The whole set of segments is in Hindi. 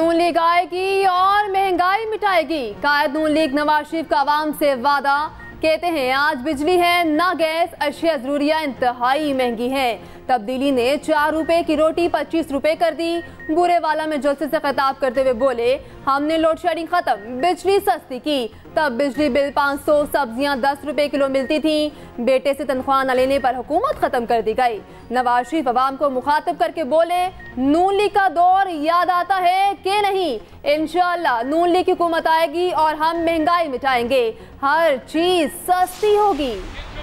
नून लीग आएगी और महंगाई मिटाएगी। कायद नून लीग नवाज शरीफ का आवाम से वादा। कहते हैं आज बिजली है ना गैस, अशिया जरूरिया इंतहाई महंगी है। तब्दीली ने 4 रुपए की रोटी 25 रुपए कर दी। बुरेवाला में जलसे से खिताब करते हुए बोले, हमने लोड शेडिंग खत्म, बिजली सस्ती की। तब बिजली बिल 500, सब्जियां 10 रुपए किलो मिलती थी। बेटे से तनख्वाह न लेने पर हुकूमत खत्म कर दी गई। नवाज शरीफ अवाम को मुखातिब करके बोले, नून लीग का दौर याद आता है कि नहीं? इंशाअल्लाह नून लीग की हुकूमत आएगी और हम महंगाई मिटाएंगे, हर चीज सस्ती होगी।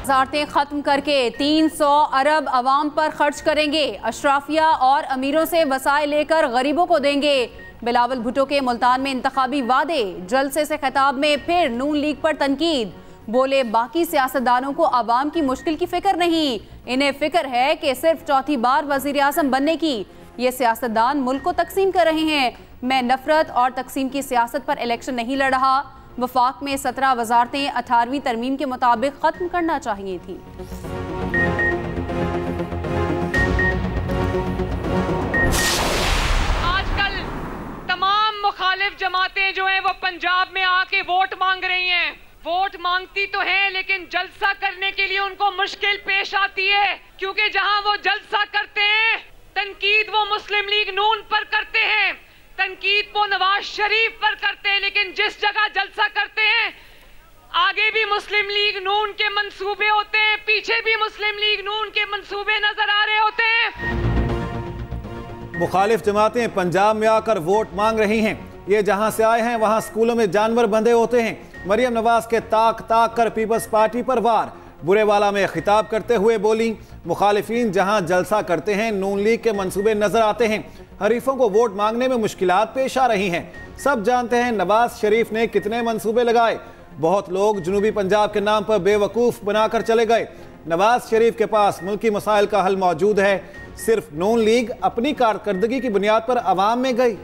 वज़ारतें खत्म करके 300 अरब अवाम पर खर्च करेंगे। अशराफिया और अमीरों से वसाइल लेकर गरीबों को देंगे। बिलावल भुट्टो के मुल्तान में इंतखाबी वादे। जलसे से खिताब में फिर नून लीग पर तनकीद। बोले, बाकी सियासतदानों को अवाम की मुश्किल की फिक्र नहीं, इन्हें फिक्र है कि सिर्फ चौथी बार वज़ीर आज़म बनने की। ये सियासतदान मुल्क को तकसीम कर रहे हैं। मैं नफरत और तकसीम की सियासत पर इलेक्शन नहीं लड़ रहा। वफाक में 17 वजारतें 18वीं तरमीम के मुताबिक खत्म करना चाहिए थी। आजकल तमाम मुखालिफ जमातें जो हैं वो पंजाब में आके वोट मांग रही हैं। वोट मांगती तो हैं लेकिन जलसा करने के लिए उनको मुश्किल पेश आती है, क्योंकि जहां वो जलसा करते हैं तनकीद वो मुस्लिम लीग नून पर करते हैं, तनकीद वो नवाज शरीफ पर करते हैं। लेकिन जिस जगह जलसा करते हैं आगे भी मुस्लिम लीग नून के मंसूबे होते हैं, पीछे भी मुस्लिम लीग नून के मंसूबे नजर आ रहे होते हैं। मुखालिफ जमातें पंजाब में आकर वोट मांग रही हैं। ये जहां से आए हैं वहां स्कूलों में जानवर बंधे होते हैं। मरियम नवाज के ताक ताक कर पीपल्स पार्टी पर वार। बुरेवाला में खिताब करते हुए बोली, मुखालिफिन जहां जलसा करते हैं नून लीग के मंसूबे नजर आते हैं। हरीफों को वोट मांगने में मुश्किलात पेश आ रही हैं। सब जानते हैं नवाज शरीफ ने कितने मंसूबे लगाए। बहुत लोग जनूबी पंजाब के नाम पर बेवकूफ़ बनाकर चले गए। नवाज शरीफ के पास मुल्की मसाइल का हल मौजूद है। सिर्फ नून लीग अपनी कारकर्दगी की बुनियाद पर अवाम में गई।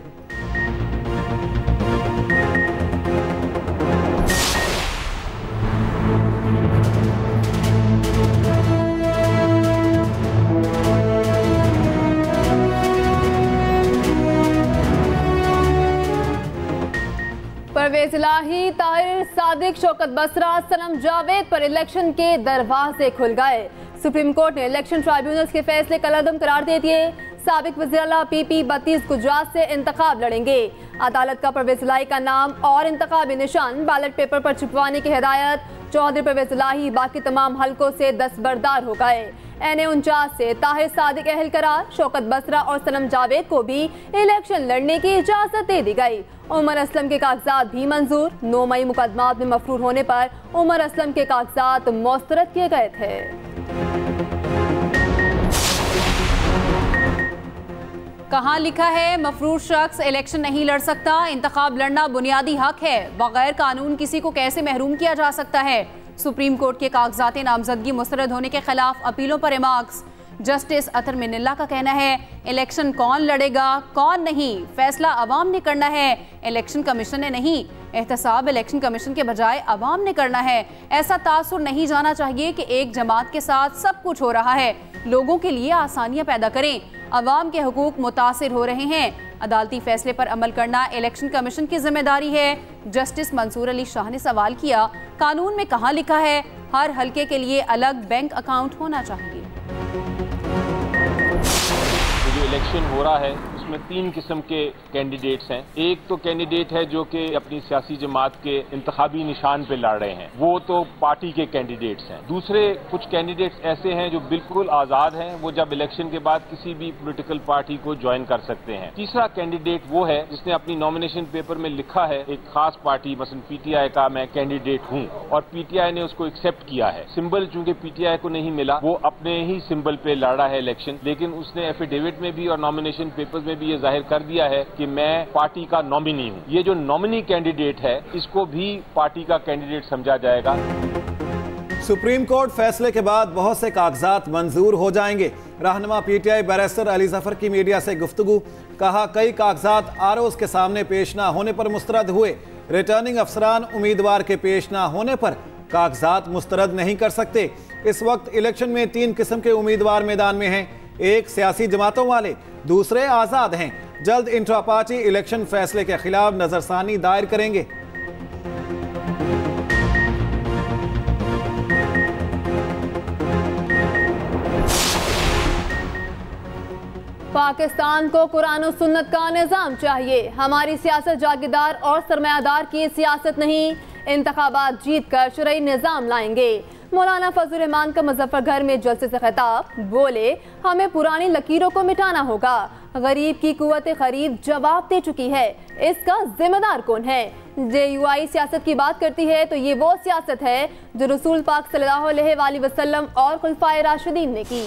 परवेज इलाही, ताहिर सादिक, शौकत बसरा, सनम जावेद पर इलेक्शन के दरवाजे खुल गए। सुप्रीम कोर्ट ने इलेक्शन ट्राइब्यूनल्स के फैसले कलअदम करार दे दिए। साबिक वज़ीर आला पीपी 32 गुजरात से इंतखाब लड़ेंगे। अदालत का परवेज इलाही का नाम और इंतखाबी निशान बैलेट पेपर पर छिपवाने की हिदायत। चौधरी परवेज इलाही बाकी तमाम हलकों से दस्तबरदार हो गए। NA49 से ताहिर सादिक अहल करार। शौकत बसरा और सनम जावेद को भी इलेक्शन लड़ने की इजाजत दे दी गई। उमर असलम के कागजात भी मंजूर। 9 मई मुकदमात में मफरूर होने पर उमर असलम के कागजात मुस्तरद किए गए थे। कहाँ लिखा है मफरूर शख्स इलेक्शन नहीं लड़ सकता? इंतखाब लड़ना बुनियादी हक है। बगैर कानून किसी को कैसे महरूम किया जा सकता है? सुप्रीम कोर्ट के कागजात नामजदगी मुस्तरद होने के खिलाफ अपीलों पर रिमार्क्स। जस्टिस अतर मिन्नल्ला का कहना है, इलेक्शन कौन लड़ेगा कौन नहीं फैसला अवाम ने करना है, इलेक्शन कमीशन ने नहीं। एहतसाब इलेक्शन कमीशन के बजाय अवाम ने करना है। ऐसा तासुर नहीं जाना चाहिए कि एक जमात के साथ सब कुछ हो रहा है। लोगों के लिए आसानियां पैदा करें। अवाम के हुकूक मुतासिर हो रहे हैं। अदालती फैसले पर अमल करना इलेक्शन कमीशन की जिम्मेदारी है। जस्टिस मंसूर अली शाह ने सवाल किया, कानून में कहाँ लिखा है हर हलके के लिए अलग बैंक अकाउंट होना चाहिए? जो इलेक्शन हो रहा है उसमें 3 किस्म के कैंडिडेट्स हैं। एक तो कैंडिडेट है जो कि अपनी सियासी जमात के इंतखाबी निशान पे लड़ रहे हैं, वो तो पार्टी के कैंडिडेट्स हैं। दूसरे कुछ कैंडिडेट्स ऐसे हैं जो बिल्कुल आज़ाद हैं, वो जब इलेक्शन के बाद किसी भी पॉलिटिकल पार्टी को ज्वाइन कर सकते हैं। तीसरा कैंडिडेट वो है जिसने अपनी नॉमिनेशन पेपर में लिखा है एक खास पार्टी मसलन PTI का मैं कैंडिडेट हूँ और PTI ने उसको एक्सेप्ट किया है। सिंबल चूंकि PTI को नहीं मिला, वो अपने ही सिंबल पे लड़ रहा है इलेक्शन, लेकिन उसने एफिडेविट में भी और नॉमिनेशन पेपर्स में भी ये जाहिर कर दिया है कि मैं पार्टी का नॉमिनी हूं। ये जो नॉमिनी कैंडिडेट है इसको भी पार्टी का कैंडिडेट समझा जाएगा। सुप्रीम कोर्ट फैसले के बाद बहुत से कागजात मंजूर हो जाएंगे। रहनुमा PTI बैरिस्टर अली जफर की मीडिया से गुफ्तगू। कहा, कई कागजात ROs के सामने पेश ना होने पर मुस्तरद हुए। रिटर्निंग अफसरान उम्मीदवार के पेश ना होने पर कागजात मुस्तरद नहीं कर सकते। इस वक्त इलेक्शन में 3 किस्म के उम्मीदवार मैदान में हैं। एक सियासी जमातों वाले, दूसरे आज़ाद हैं। जल्द इंट्रा पार्टी इलेक्शन फैसले के खिलाफ नजरसानी दायर करेंगे। पाकिस्तान को कुरान और सुन्नत का निज़ाम चाहिए। हमारी सियासत जागीरदार और सरमायादार की सियासत नहीं। इंतखाबात जीत कर शरई निज़ाम लाएंगे। मौलाना फजल रहमान का मुजफ्फरगढ़ में जलसे से खिताब, बोले हमें पुरानी लकीरों को मिटाना होगा। गरीब की कुव्वत खरीद जवाब दे चुकी है, इसका जिम्मेदार कौन है? JUI सियासत की बात करती है तो ये वो सियासत है जो रसूल पाक सल्लल्लाहु अलैहि वसल्लम और खुलफाए राशिदीन ने की।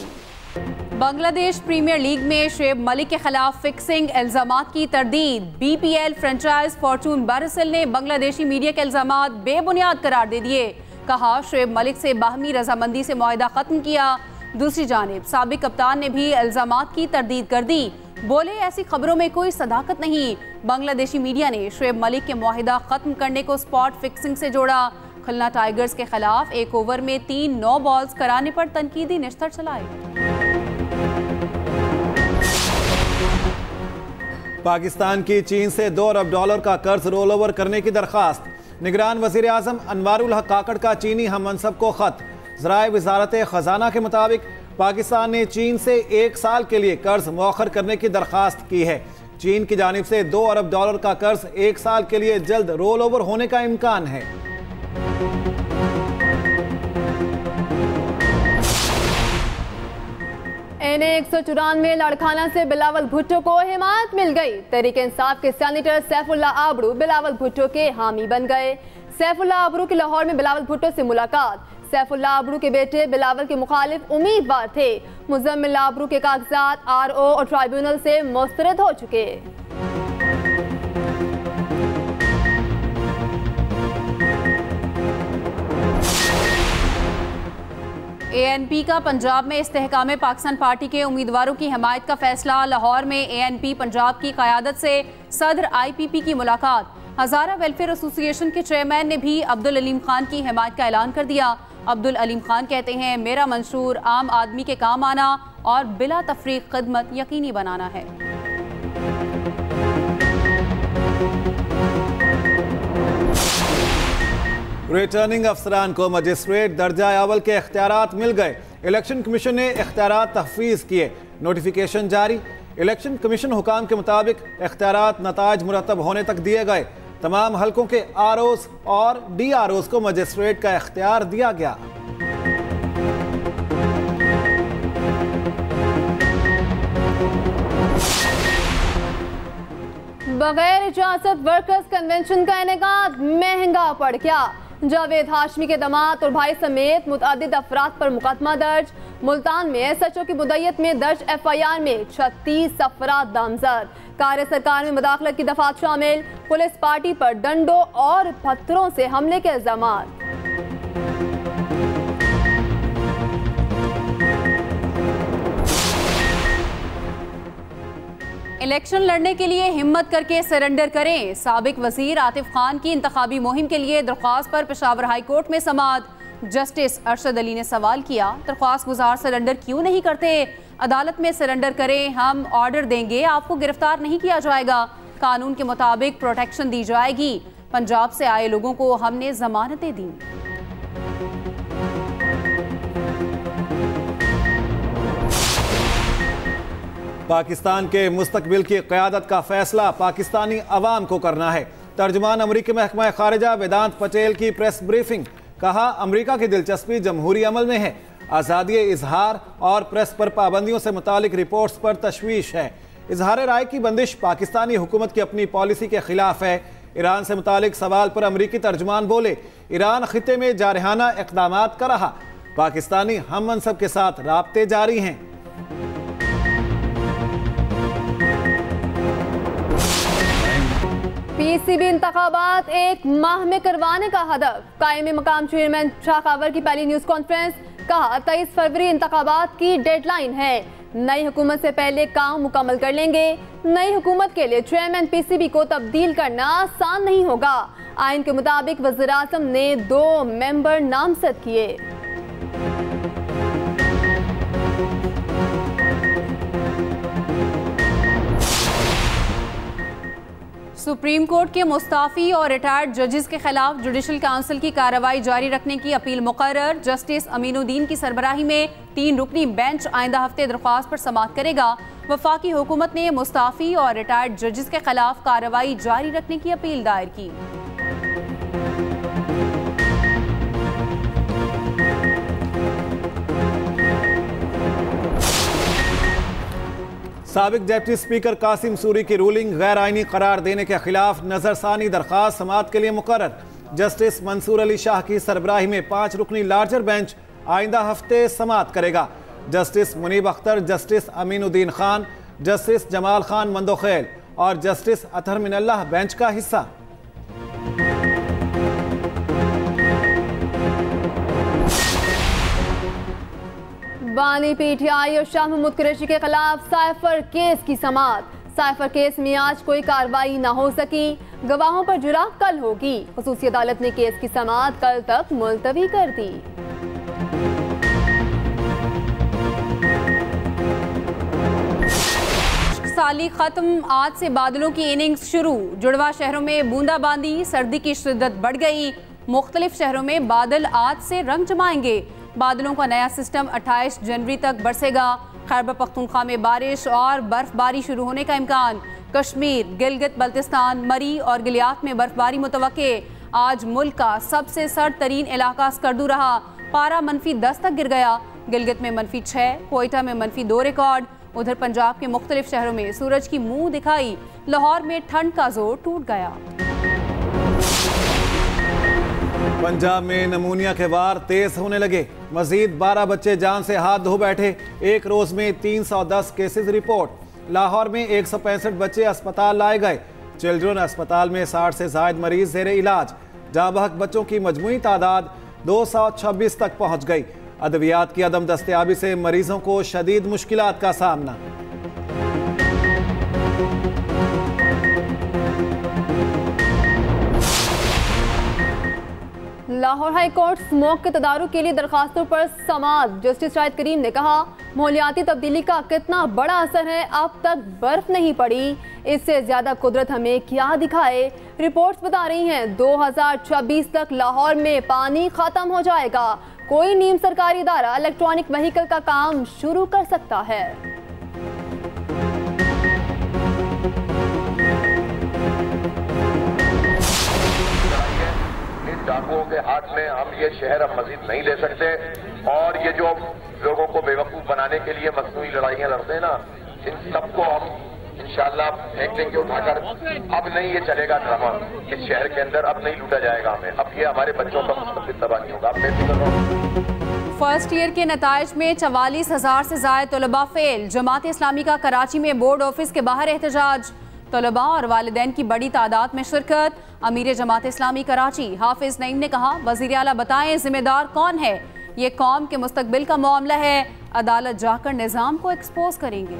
बांग्लादेश प्रीमियर लीग में शुएब मलिक के खिलाफ फिक्सिंग इल्जामात की तरदीद। BPL फ्रेंचाइज फॉर्चून बारिसल ने बांग्लादेशी मीडिया के इल्जामात बेबुनियाद करार दे दिए। कहा शुएब मलिक से बाहमी रजामंदी से मुआहदा खत्म किया। दूसरी जानिब साबिक कप्तान ने भी इल्जामात की तरदीद कर दी। बोले ऐसी खबरों में कोई सदाकत नहीं। बांग्लादेशी मीडिया ने शुएब मलिक के मुआहदा खत्म करने को स्पॉट फिक्सिंग से जोड़ा। खुलना टाइगर्स के खिलाफ एक ओवर में 3 नो बॉल्स कराने पर तनकीदी निश्तर चलाए। पाकिस्तान की चीन से $2 अरब का कर्ज रोल ओवर करने की दरखास्त। निगरान वजीर आजम अनवारुल हक काकड़ का चीनी हम मनसब को खत। ज़राए वजारत खजाना के मुताबिक पाकिस्तान ने चीन से 1 साल के लिए कर्ज मौखर करने की दरखास्त की है। चीन की जानिब से $2 अरब का कर्ज 1 साल के लिए जल्द रोल ओवर होने का इम्कान है। NA-194 लड़खाना से बिलावल भुट्टो को हिमायत मिल गई। तहरीक इंसाफ के सेनेटर सैफुल्लाह आबरू बिलावल भुट्टो के हामी बन गए। सैफुल्लाह आबरू की लाहौर में बिलावल भुट्टो से मुलाकात। सैफुल्लाह आबरू के बेटे बिलावल के मुखालिफ उम्मीदवार थे। मुजम्मिल आबरू के कागजात RO और ट्राइब्यूनल से मुस्तरद हो चुके। ANP का पंजाब में इस्तेहकाम पाकिस्तान पार्टी के उम्मीदवारों की हिमायत का फैसला। लाहौर में ANP पंजाब की क़यादत से सदर IPP की मुलाकात। हज़ारा वेलफेयर एसोसिएशन के चेयरमैन ने भी अब्दुल अलीम खान की हिमायत का ऐलान कर दिया। अब्दुल अलीम खान कहते हैं मेरा मंशूर आम आदमी के काम आना और बिला तफरीक खिदमत यकीनी बनाना है। रिटर्निंग अफसरान को मजिस्ट्रेट दर्जा अव्वल के इख्तियारात मिल गए। इलेक्शन कमीशन ने इख्तियारात तहफीज किए। नोटिफिकेशन जारी। इलेक्शन कमीशन हुकाम के मुताबिक इख्तियारात नताज मुरतब होने तक दिए गए। तमाम हलकों के ROs और DROs को मजिस्ट्रेट का इख्तियार दिया गया। बगैर इजाजत वर्कर्स कन्वेंशन का इनेकाद महंगा पड़ गया। जावेद हाशमी के दामाद और भाई समेत मुतअद्दिद अफराद पर मुकदमा दर्ज। मुल्तान में SHO की मुद्दत में दर्ज FIR में 36 अफराद नामजद। कार्य सरकार में मुदाखलत की दफात शामिल। पुलिस पार्टी पर डंडों और पत्थरों से हमले के इल्जामात। इलेक्शन लड़ने के लिए हिम्मत करके सरेंडर करें। साबिक वजीर आतिफ खान की इंतखाबी मुहिम के लिए दरख्वास्त पर पेशावर हाई कोर्ट में समाअत। जस्टिस अरशद अली ने सवाल किया दरख्वास्त गुजार सरेंडर क्यों नहीं करते? अदालत में सरेंडर करें, हम ऑर्डर देंगे, आपको गिरफ्तार नहीं किया जाएगा। कानून के मुताबिक प्रोटेक्शन दी जाएगी। पंजाब से आए लोगों को हमने जमानतें दी। पाकिस्तान के मुस्तकबिल की क़यादत का फैसला पाकिस्तानी अवाम को करना है। तर्जुमान अमरीकी महकमा खारिजा वेदांत पटेल की प्रेस ब्रीफिंग। कहा अमरीका की दिलचस्पी जमहूरी अमल में है। आज़ादी इजहार और प्रेस पर पाबंदियों से मुतालिक रिपोर्ट्स पर तशवीश है। इजहार राय की बंदिश पाकिस्तानी हुकूमत की अपनी पॉलिसी के खिलाफ है। ईरान से मुतालिक सवाल पर अमरीकी तर्जुमान बोले ईरान खिते में जारहाना इक़दामात कर रहा। पाकिस्तानी हम मनसब के साथ राब्ते जारी हैं। PCB इंतखाबात 1 माह में करवाने का हदफ। कायम मकाम चेयरमैन शाह कावर की पहली न्यूज़ कॉन्फ्रेंस। कहा 23 फरवरी इंतखाबात की डेडलाइन है। नई हुकूमत से पहले काम मुकम्मल कर लेंगे। नई हुकूमत के लिए चेयरमैन PCB को तब्दील करना आसान नहीं होगा। आइन के मुताबिक वज़ीर आज़म ने 2 मेंबर नामजद किए। सुप्रीम कोर्ट के मुस्ताफी और रिटायर्ड जजेस के खिलाफ जुडिशल काउंसिल की कार्रवाई जारी रखने की अपील मुकर्रर। जस्टिस अमीनुद्दीन की सरबराही में 3 रुकनी बेंच आइंदा हफ्ते दरख्वास्त पर समाअत करेगा। वफाकी हुकूमत ने मुस्ताफी और रिटायर्ड जजेस के खिलाफ कार्रवाई जारी रखने की अपील दायर की। साबिक डिप्टी स्पीकर कासिम सूरी की रूलिंग गैर आईनी करार देने के खिलाफ नजरसानी दरखास्त समाअत के लिए मुकर्रर। जस्टिस मंसूर अली शाह की सरबराही में 5 रुकनी लार्जर बेंच आइंदा हफ्ते समाअत करेगा। Justice Munib Akhtar, justice Aminuddin Khan, justice Jamal Khan Mandokhel और जस्टिस अतहर मिनल्लाह बेंच का हिस्सा। बानी पीटीआई और शाह महमूद कुरैशी के खिलाफ साइफर केस की समाअत। साइफर केस में आज कोई कार्रवाई न हो सकी, गवाहों पर जुरा कल होगी। खुसूसी अदालत ने केस की समाअत कल तक मुलतवी कर दी। साली खत्म, आज से बादलों की इनिंग्स शुरू। जुड़वा शहरों में बूंदाबांदी, सर्दी की शिद्दत बढ़ गई। मुख्तलिफ शहरों में बादल आज से रंग जमाएंगे। बादलों का नया सिस्टम 28 जनवरी तक बरसेगा। खैबर पख्तूनख्वा में बारिश और बर्फबारी शुरू होने का इम्कान। कश्मीर, गिलगित बल्तिस्तान, मरी और गिलियात में बर्फबारी मुतवक्के। आज मुल्क का सबसे सर्द तरीन इलाका स्कर्दू रहा। पारा -10 तक गिर गया। गिलगित में -6, कोयटा में -2 रिकॉर्ड। उधर पंजाब के मुख्तलिफ शहरों में सूरज की मुंह दिखाई। लाहौर में ठंड का जोर टूट गया। पंजाब में नमूनिया के वार तेज होने लगे। मजीद 12 बच्चे जान से हाथ धो बैठे। एक रोज में 310 केसेस रिपोर्ट। लाहौर में 165 बच्चे अस्पताल लाए गए। चिल्ड्रन अस्पताल में 60 से ज्यादा मरीज जेर इलाज। जाबहक बच्चों की मजमूई तादाद 226 तक पहुंच गई। अद्वियात की अदम दस्तयाबी से मरीजों को शदीद मुश्किलात का सामना। लाहौर हाई कोर्ट स्मोक के तदारुक के लिए दरखास्तों पर समाअत। जस्टिस शाहिद करीम ने कहा, माहौलियाती तब्दीली का कितना बड़ा असर है, अब तक बर्फ नहीं पड़ी, इससे ज्यादा कुदरत हमें क्या दिखाए। रिपोर्ट्स बता रही हैं 2026 तक लाहौर में पानी खत्म हो जाएगा। कोई नीम सरकारी इदारा इलेक्ट्रॉनिक व्हीकल का काम शुरू कर सकता है। डाकुओं के हाथ में हम ये शहर अब मजीद नहीं ले सकते। और ये जो लोगों को बेवकूफ बनाने के लिए मसनूई लड़ाइयां लड़ते हैं ना, इन सबको हम इंशाल्लाह फेंक देंगे उठाकर। अब नहीं ये चलेगा ड्रामा इस शहर के अंदर, अब नहीं लूटा जाएगा हमें। अब ये हमारे बच्चों का मुस्तकबिल तबाह नहीं होगा। मैं फिक्र हूं। फर्स्ट ईयर के नताइज में 44,000 से ज्यादा तलबा फेल। जमात इस्लामी का कराची में बोर्ड ऑफिस के बाहर एहतजाज। तलबा और वालिदैन की बड़ी तादाद में शिरकत। अमीर जमात इस्लामी कराची हाफिज नईम ने कहा, वज़ीर आला बताएं जिम्मेदार कौन है, ये कौम के मुस्तकबिल का मामला है, अदालत जाकर निज़ाम को एक्सपोज करेंगे।